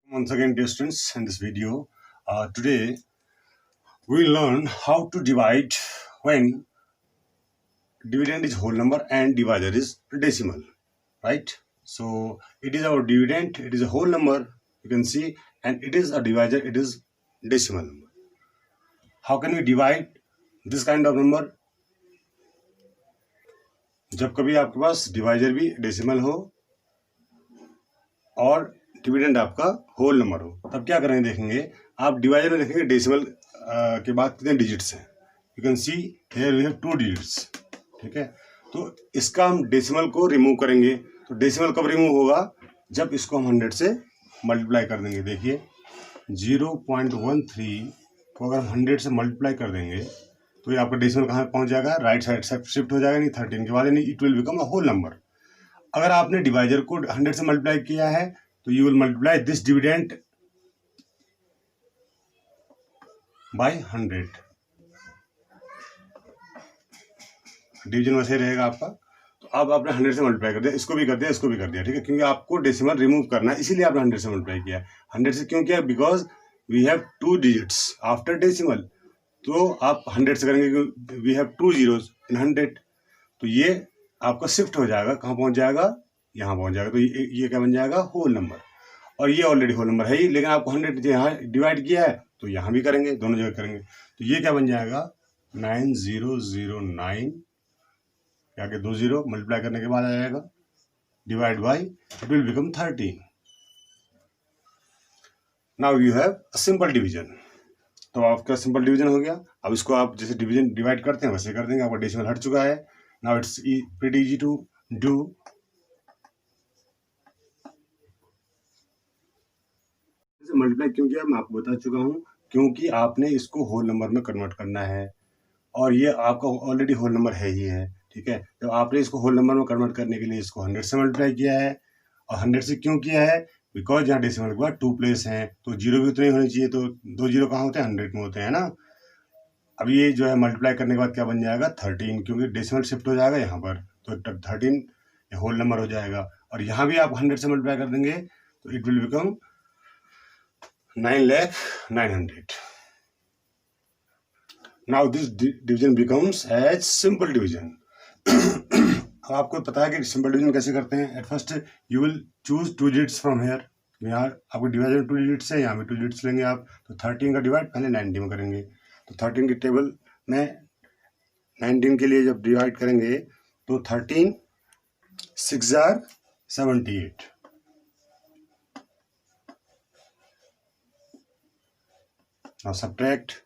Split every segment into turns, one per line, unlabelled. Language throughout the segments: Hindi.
Once again, dear students, in this video, today we will learn how to divide when dividend is whole number and divisor is decimal, right? So it is our dividend, it is a whole number, you can see, and it is a divisor, it is decimal number. How can we divide this kind of number? जब कभी आपके पास डिवाइजर भी डेसिमल हो और डिविडेंड आपका होल नंबर हो, तब क्या करेंगे देखेंगे। आप डिवाइजर में देखेंगे डेसिमल के बाद कितने डिजिट्स हैं। You can see here we have 2 digits, ठीक है। तो इसका हम डेसिमल को रिमूव करेंगे। तो डेसिमल कब रिमूव होगा? जब इसको हम 100 से मल्टीप्लाई कर देंगे। देखिए 0.13 को अगर हम 100 से मल्टीप्लाई कर देंगे तो ये आपका डेसिमल कहाँ पहुँच जाएगा? राइट साइड शिफ्ट हो जाएगा, नहीं 13 के बाद, यानी it will become a whole number. अगर आपने डिवाइजर को 100 से मल्टीप्लाई किया है तो you will multiply this dividend by 100। Division वैसे रहेगा आपका। तो अब आपने 100 से मल्टीप्लाई कर दिया, इसको भी कर दिया, इसको भी कर दिया, ठीक है, क्योंकि आपको डेसिमल रिमूव करना है, इसीलिए आपने 100 से मल्टीप्लाई किया। 100 से क्यों किया? Because we have 2 digits after decimal. तो आप 100 से करेंगे, वी हैव 2 zeros इन 100, तो ये आपका शिफ्ट हो जाएगा, कहाँ पहुँच जाएगा? यहाँ पहुँच जाएगा। तो ये क्या बन जाएगा? Whole number. और ये ऑलरेडी होल नंबर है ही, लेकिन आपको 100 यहाँ डिवाइड किया है तो यहाँ भी करेंगे, दोनों जगह करेंगे। तो ये क्या बन जाएगा? 9009, आगे 2 0 मल्टीप्लाई करने के बाद आ जाएगा, divide by, it will become 13। Now you have a simple division. तो आपका सिंपल डिवीजन हो गया। अब इसको आप जैसे डिवीजन डिवाइड करते हैं वैसे कर देंगे, आपका डेसिमल हट चुका है। Now it's pretty easy to do. Multiply क्यों किया मैं आपको बता चुका हूँ, क्योंकि आपने इसको होल नंबर में कन्वर्ट करना है और ये आपका ऑलरेडी होल नंबर है ही है, ठीक है। तो आपने इसको होल नंबर में कन्वर्ट करने के लिए इसको 100 से मल्टीप्लाई किया है। और 100 से क्यों किया है? बिकॉज यहाँ डेसिमल के बाद 2 प्लेस हैं, तो 0 भी उतने होने चाहिए। तो 2 0 कहाँ होते हैं? 100 में होते हैं ना। अब ये जो है मल्टीप्लाई करने के बाद क्या बन जाएगा? 13, क्योंकि डेसिमल शिफ्ट हो जाएगा यहाँ पर, तो 13 होल नंबर हो जाएगा। और यहाँ भी आप 100 से मल्टीप्लाई कर देंगे तो it will become 9,09,000। Now this division becomes as simple division. अब आपको पता है कि सिंपल डिवीजन कैसे करते हैं। At first you will choose 2 digits from here. यहाँ आपको डिवाइजर 2 डिजिट्स है, यहाँ भी 2 डिजिट्स लेंगे आप। तो 13 का डिवाइड पहले 19 में करेंगे। तो 13 की टेबल में 19 के लिए जब डिवाइड करेंगे तो 13 6 are 78। Now subtract.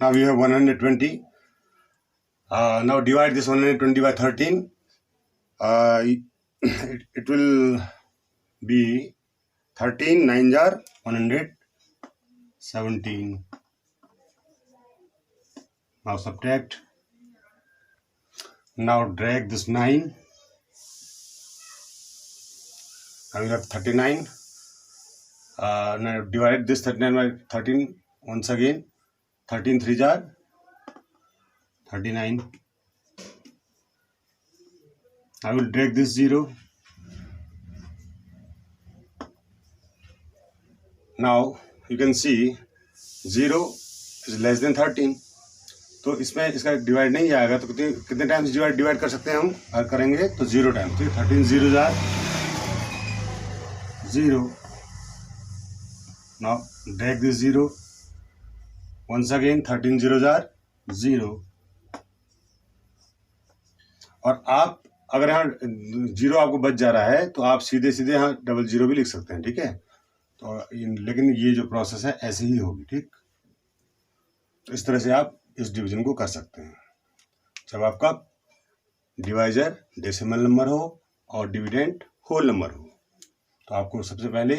Now we have 120. Now divide this 120 by 13. It will be 13 9s are 117. Now subtract. Now drag this 9. Now we have 39. Now divide this 39 by 13 once again. 13 3s are 39. I will drag this 0. Now you can see 0 is less than 13. तो इसमें इसका डिवाइड नहीं आएगा, तो कितने टाइम्स डिवाइड कर सकते हैं हम? अगर करेंगे तो 0 टाइम्स। तो 13 zeros are 0. Now drag this 0 once again, 13 zeros are 0. और आप अगर यहाँ 0 आपको बच जा रहा है तो आप सीधे सीधे यहाँ डबल 0 भी लिख सकते हैं, ठीक है। तो लेकिन ये जो प्रोसेस है ऐसे ही होगी, ठीक। तो इस तरह से आप इस डिवीजन को कर सकते हैं जब आपका डिवाइजर डेसिमल नंबर हो और डिविडेंड होल नंबर हो। तो आपको सबसे पहले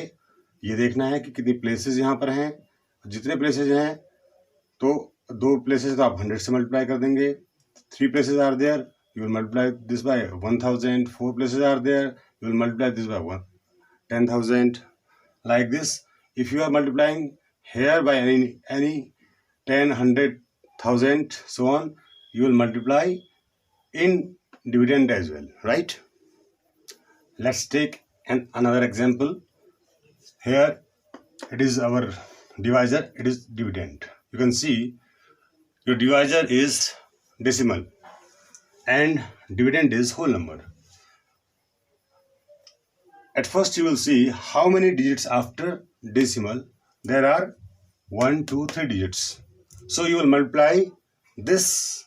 ये देखना है कि कितनी प्लेसेस यहाँ पर हैं। जितने प्लेसेस हैं तो 2 प्लेसेस तो आप 100 से मल्टीप्लाई कर देंगे। 3 places are there, you will multiply this by 1000. 4 places are there, you will multiply this by 10,000. Like this, if you are multiplying here by any 10, 100, 1000, so on, you will multiply in dividend as well, right? Let's take another example. here it is our divisor, it is dividend. You can see your divisor is decimal and dividend is whole number. At first you will see how many digits after decimal. There are 1, 2, 3 digits. So you will multiply this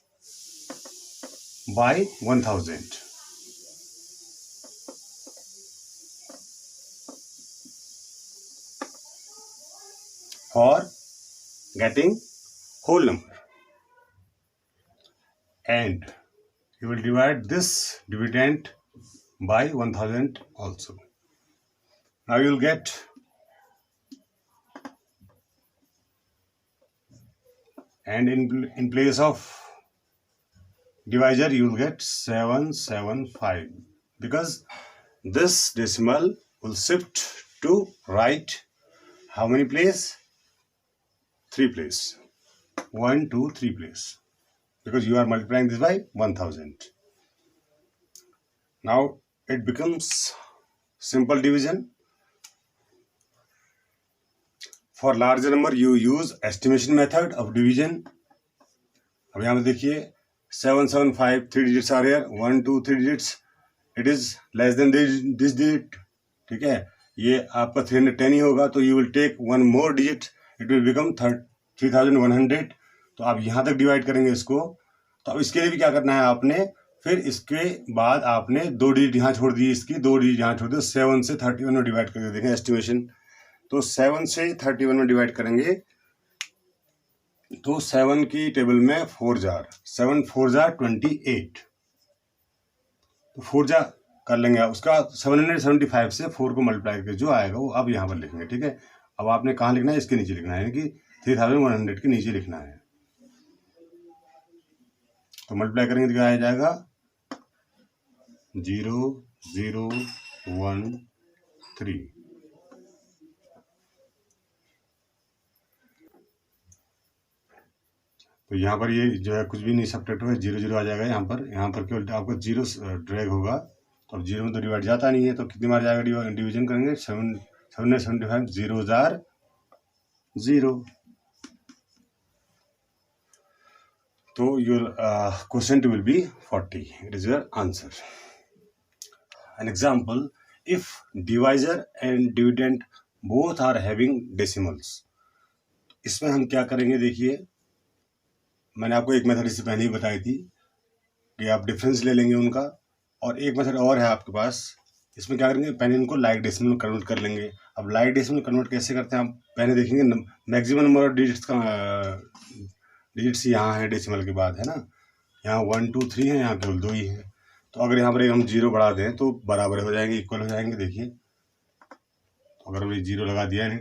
by 1000 for getting whole number, and you will divide this dividend by 1000 also. Now you will get and in place of divisor you will get 775 because this decimal will shift to right how many place? 3 place. 1, 2, 3 place, because you are multiplying this by 1000. Now it becomes simple division. For larger number you use estimation method of division. अब यहाँ पे देखिए 775 3 digits are here, 1, 2, 3 digits, it is less than this digit. ठीक है, ये आपका 310 ही होगा, तो you will take one more digit, it will become 3100. तो आप यहाँ तक डिवाइड करेंगे इसको. तो अब इसके लिए भी क्या करना है आपने, फिर इसके बाद आपने 2 डिजिट यहाँ छोड़ दी, इसकी 2 डिजिट यहाँ छोड़ दी. 7 से 31 में डिवाइड करके देखें एस्टिमेशन. तो 7 से 31 में डिवाइड करेंगे तो 7 की टेबल में 4 जार, 7 4 जार 28. तो 4 जार कर लेंगे उसका 775 से 4 को मल्टीप्लाई करके जो आएगा वो अब यहाँ पर लिखेंगे. ठीक है, अब आपने कहाँ लिखना है, इसके नीचे लिखना है, यानी कि 3100 के नीचे लिखना है. तो मल्टीप्लाई करेंगे तो क्या आ जाएगा 0013. तो यहाँ पर ये जो है कुछ भी नहीं सब्ट्रैक्ट होगा, 0 0 आ जाएगा. यहाँ पर केवल आपको 0 ड्रैग होगा. तो अब 0 में तो डिवाइड जाता नहीं है, तो कितनी बार जाएगा डिवीजन करेंगे 775 0 जार 0. तो your quotient will be 40. It is your answer. An example, if divisor and dividend both are having decimals. इसमें हम क्या करेंगे, देखिए मैंने आपको एक मेथड इससे पहले ही बताई थी कि आप डिफरेंस ले लेंगे उनका, और एक मेथड और है आपके पास. इसमें क्या करेंगे, पहले इनको लाइक डेसिमल में कन्वर्ट कर लेंगे. अब लाइक डेसिमल कन्वर्ट कैसे करते हैं आप पहले देखेंगे. मैक्सिमम नंबर ऑफ डिजिट्स यहाँ है डेसिमल के बाद, है ना. यहाँ 1 2 3 है, यहाँ केवल 2 ही है. तो अगर यहाँ पर हम 0 बढ़ा दें तो बराबर हो जाएंगे, इक्वल हो जाएंगे. देखिए तो अगर हमने 0 लगा दिया है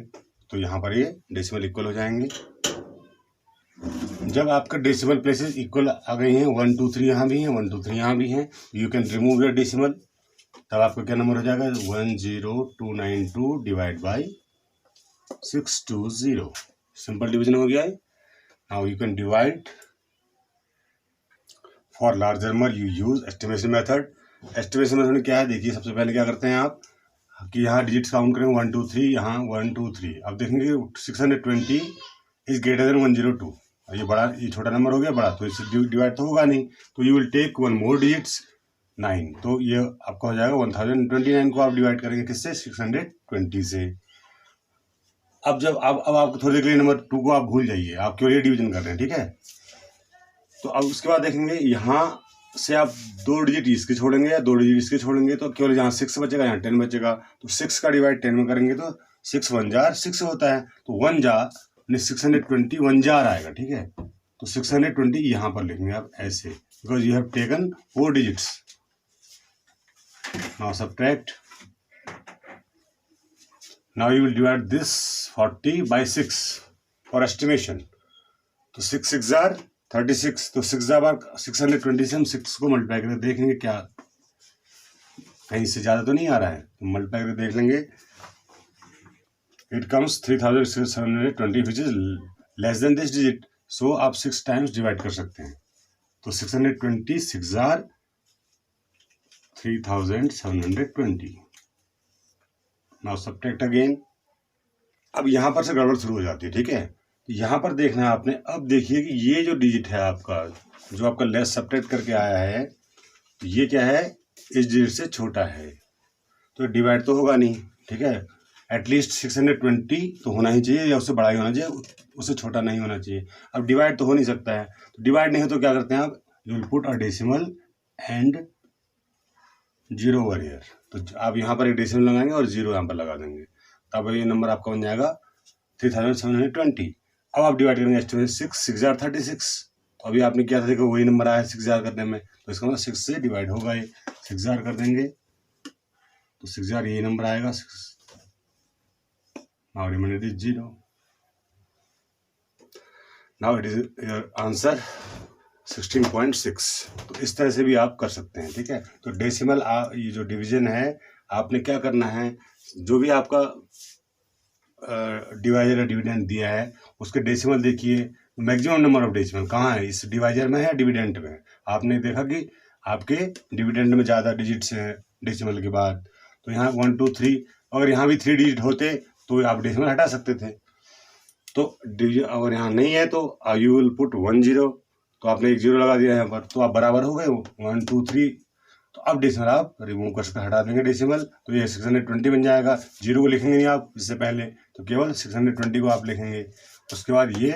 तो यहाँ पर ये डेसिमल इक्वल हो जाएंगे. जब आपका डेसिमल प्लेसेस इक्वल आ गई हैं, 1 2 3 यहाँ भी हैं, 1 2 3 यहाँ भी हैं, you can remove your decimal. तब आपका क्या नंबर हो जाएगा 10292 डिवाइड बाई 620. सिंपल डिवीजन हो गया है. Now you can divide. For larger number you use estimation method. Estimation method में क्या है, देखिए सबसे पहले क्या करते हैं आप कि यहाँ डिजिट्स काउंट करेंगे 1 2 3, यहाँ 1 2 3. अब देखेंगे 620 इज ग्रेटर देन 102. ये बड़ा, ये छोटा नंबर हो गया बड़ा, तो इससे डिवाइड तो होगा नहीं. तो you will take one more digits 9. तो ये आपका हो जाएगा 1029 को आप डिवाइड करेंगे किससे, 620 से. अब जब अब आपको थोड़ी देर के लिए नंबर 2 को आप भूल जाइए, आप केवल ये डिवीजन कर रहे हैं. ठीक है, तो अब उसके बाद देखेंगे यहाँ से आप 2 डिजिट इसके छोड़ेंगे या 2 डिजिट इसके छोड़ेंगे, तो केवल यहाँ 6 बचेगा, यहाँ 10 बचेगा. तो 6 का डिवाइड 10 में करेंगे तो 6 1 जार 6 होता है. तो 1 जार 620 1 जार आएगा. ठीक है, तो 620 यहाँ पर लिखेंगे आप ऐसे, because you have taken 4 digits. Now subtract. Now you will divide this 40 by 6 for estimation. तो 6 6 जार 36. तो 6 जार 620 से हम 6 को मल्टीप्लाई करके देखेंगे क्या कहीं से ज़्यादा तो नहीं आ रहा है. तो मल्टीप्लाई करके देख लेंगे. It comes 3720 which is less than this digit. So आप 6 टाइम्स डिवाइड कर सकते हैं. तो 620 6 जार 3720. Now subtract again. अब यहाँ पर से गड़बड़ शुरू हो जाती है, ठीक है। तो यहाँ पर देखना है आपने, अब देखिए कि ये जो डिजिट है आपका, जो आपका लेस सब्ट्रैक्ट करके आया है, ये क्या है, इस डिजिट से छोटा है, तो डिवाइड तो होगा नहीं, ठीक है। एटलीस्ट 620 तो होना ही चाहिए, या उससे बड़ा ही होना चाहिए, उससे छोटा नहीं होना चाहिए। अब डिवाइड तो हो नहीं सकता है, तो डिवाइड नहीं हो तो क्या करते हैं आप, you will put a decimal and 0 over here. तो आप यहाँ पर एक डेसिमल लगाएंगे और 0 यहाँ पर लगा देंगे, तब ये नंबर आपका बन जाएगा 3720। अब आप डिवाइड करेंगे 6 × 36, तो अभी आपने किया था, देखो वही नंबर आया 6,000 करने में, तो इसका मतलब 6 से डिवाइड होगा, ये 6,000 कर देंगे तो 6,000 ये नंबर आएगा 6। Now remainder is 0. Now it is your answer 16.6। तो इस तरह से भी आप कर सकते हैं, ठीक है। तो डेसिमल ये जो डिवीजन है, आपने क्या करना है, जो भी आपका डिवाइजर या डिविडेंड दिया है उसके डेसिमल देखिए, मैक्सिमम नंबर ऑफ डेसिमल कहाँ है, इस डिवाइजर में है, डिविडेंड में। आपने देखा कि आपके डिविडेंड में ज़्यादा डिजिट्स हैं डेसिमल के बाद, तो यहाँ 1 2 3, अगर यहाँ भी 3 डिजिट होते तो आप डेसिमल हटा सकते थे। तो अगर यहाँ नहीं है तो यू विल पुट 1 0, तो आपने एक 0 लगा दिया यहाँ पर, तो आप बराबर हो गए 1 2 3। तो अब डेसिमल आप रिमूव कर सकते, हटा देंगे डेसिमल, तो ये 620 बन जाएगा। 0 को लिखेंगे नहीं आप इससे पहले, तो केवल 620 को आप लिखेंगे। उसके बाद ये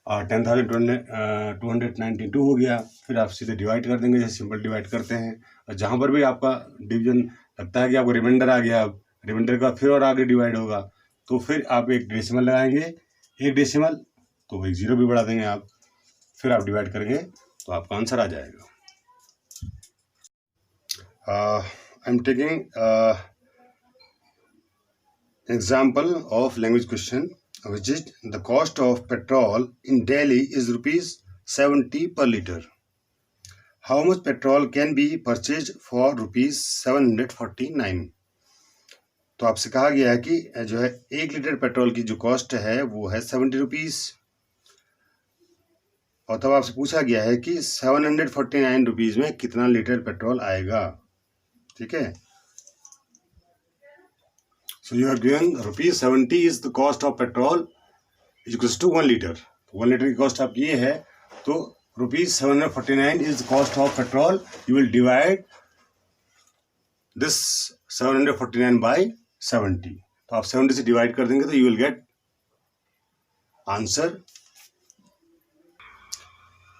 10,292 हो गया। फिर आप सीधे डिवाइड कर देंगे, जैसे सिंपल डिवाइड करते हैं। और जहाँ पर भी आपका डिवीजन लगता है कि आपको रिमाइंडर आ गया, अब रिमाइंडर का फिर और आगे डिवाइड होगा, तो फिर आप एक डेसिमल लगाएंगे, एक डेसिमल, तो एक 0 भी बढ़ा देंगे आप, फिर आप डिवाइड करेंगे तो आपका आंसर आ जाएगा। I am taking example of language question, which is the cost of petrol in Delhi is ₹70 per liter. How much petrol can be purchased for ₹749? तो आपसे कहा गया है कि जो है 1 लीटर पेट्रोल की जो कॉस्ट है वो है 70 रुपीज़, और तब आपसे पूछा गया है कि 749 रुपीज़ में कितना लीटर पेट्रोल आएगा, ठीक है। So you are given ₹70 is the cost of petrol is equals to 1 liter. 1 litre की कॉस्ट आप ये है, तो ₹749 is the cost of petrol. You will divide this 749 by 70. तो आप 70 से डिवाइड कर देंगे तो you will get आंसर।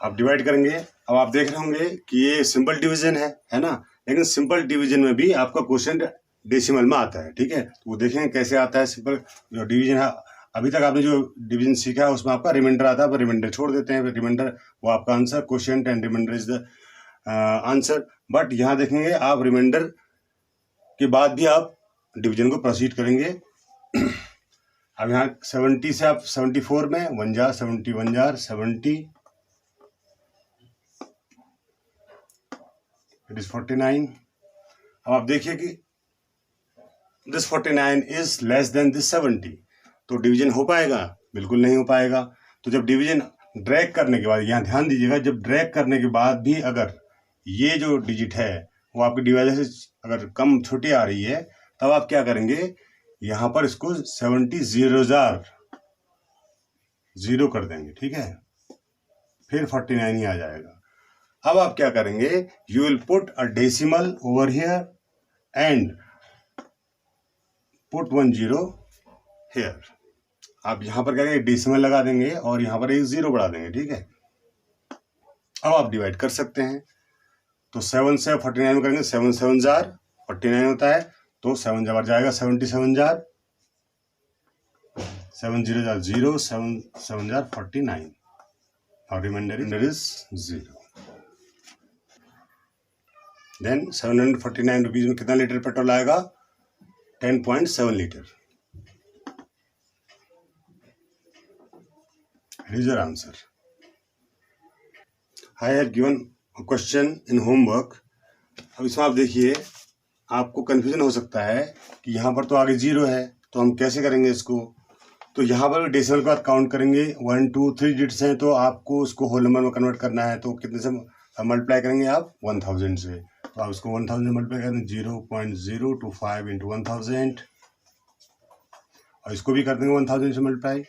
आप डिवाइड करेंगे। अब आप देख रहे होंगे कि ये सिंपल डिवीजन है ना, लेकिन सिंपल डिवीजन में भी आपका क्वेश्चन डेसिमल में आता है, ठीक है। तो वो देखेंगे कैसे आता है सिंपल जो डिवीजन है। अभी तक आपने जो डिवीजन सीखा है उसमें आपका रिमाइंडर आता है, पर रिमाइंडर छोड़ देते हैं, रिमाइंडर वो आपका answer, quotient and reminder is the answer. बट यहाँ देखेंगे आप रिमाइंडर के बाद भी आप डिवीजन को प्रोसीड करेंगे। अब यहाँ 70 से आप 74 में 1 जार 70 1 जार 70, इट इज 49। अब आप देखिए कि this 49 is less than this 70, तो डिवीजन हो पाएगा? बिल्कुल नहीं हो पाएगा। तो जब डिवीजन ड्रैग करने के बाद, यहाँ ध्यान दीजिएगा, जब ड्रैग करने के बाद भी अगर ये जो डिजिट है वो आपके डिवाइजर से अगर कम छोटी आ रही है, तब आप क्या करेंगे, यहाँ पर इसको 70 0 कर देंगे, ठीक है, फिर 49 ही आ जाएगा। अब आप क्या करेंगे, you will put a decimal over here and put 1 0 here. आप यहाँ पर क्या करेंगे, डेसिमल लगा देंगे और यहाँ पर एक 0 बढ़ा देंगे, ठीक है। अब आप डिवाइड कर सकते हैं। तो 7 से 49 करेंगे, 7 7 जार 49 होता है, तो 7 जार जाएगा 77 जार, 7 0 जार 0, 7 7 जार 49, और रिमाइंडर इज 0। देन 749 रुपीज में कितना लीटर पेट्रोल आएगा, 10.7 litre. It is your answer. I have given a question in homework. अब इसमें आप देखिए, आपको कंफ्यूजन हो सकता है कि यहाँ पर तो आगे 0 है, तो हम कैसे करेंगे इसको। तो यहाँ पर डेसिमल के बाद काउंट करेंगे, 1 2 3 डिजिट्स हैं, तो आपको उसको होल नंबर में कन्वर्ट करना है। तो कितने से मल्टीप्लाई करेंगे आप, 1000 से। तो आप इसको 1000 मल्टीप्लाई करें, 0.025 × 1000, और इसको भी कर देंगे 1000 से मल्टीप्लाई।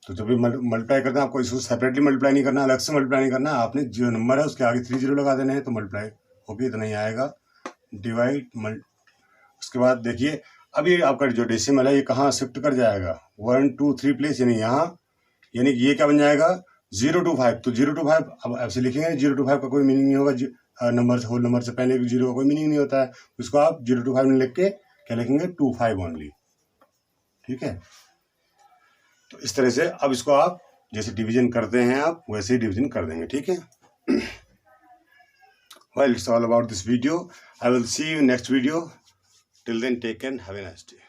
तो जब भी मल्टीप्लाई करते हैं आपको इसको सेपरेटली मल्टीप्लाई नहीं करना, अलग से मल्टीप्लाई नहीं करना, आपने जो नंबर है उसके आगे 3 जीरो लगा देने हैं तो मल्टीप्लाई होगी, इतना ही आएगा। डिवाइड उसके बाद देखिए अभी आपका जो डेसिमल है ये कहाँ शिफ्ट कर जाएगा, 1 2 3 प्लेस, यानी यहाँ, यानी कि ये क्या बन जाएगा 0 to 5। तो 0 to 5 अब ऐसे लिखेंगे, 0 to 5 का कोई मीनिंग नहीं होगा, नंबर होल नंबर से पहले 0 का कोई मीनिंग नहीं होता है, उसको आप 0 to 5 में लिख के क्या लिखेंगे 2 5 ओनली, ठीक है। तो इस तरह से अब इसको आप जैसे डिवीजन करते हैं आप वैसे ही डिवीजन कर देंगे, ठीक है। Well, it's all about this video. I will see you next video. Till then, take care and have a nice day.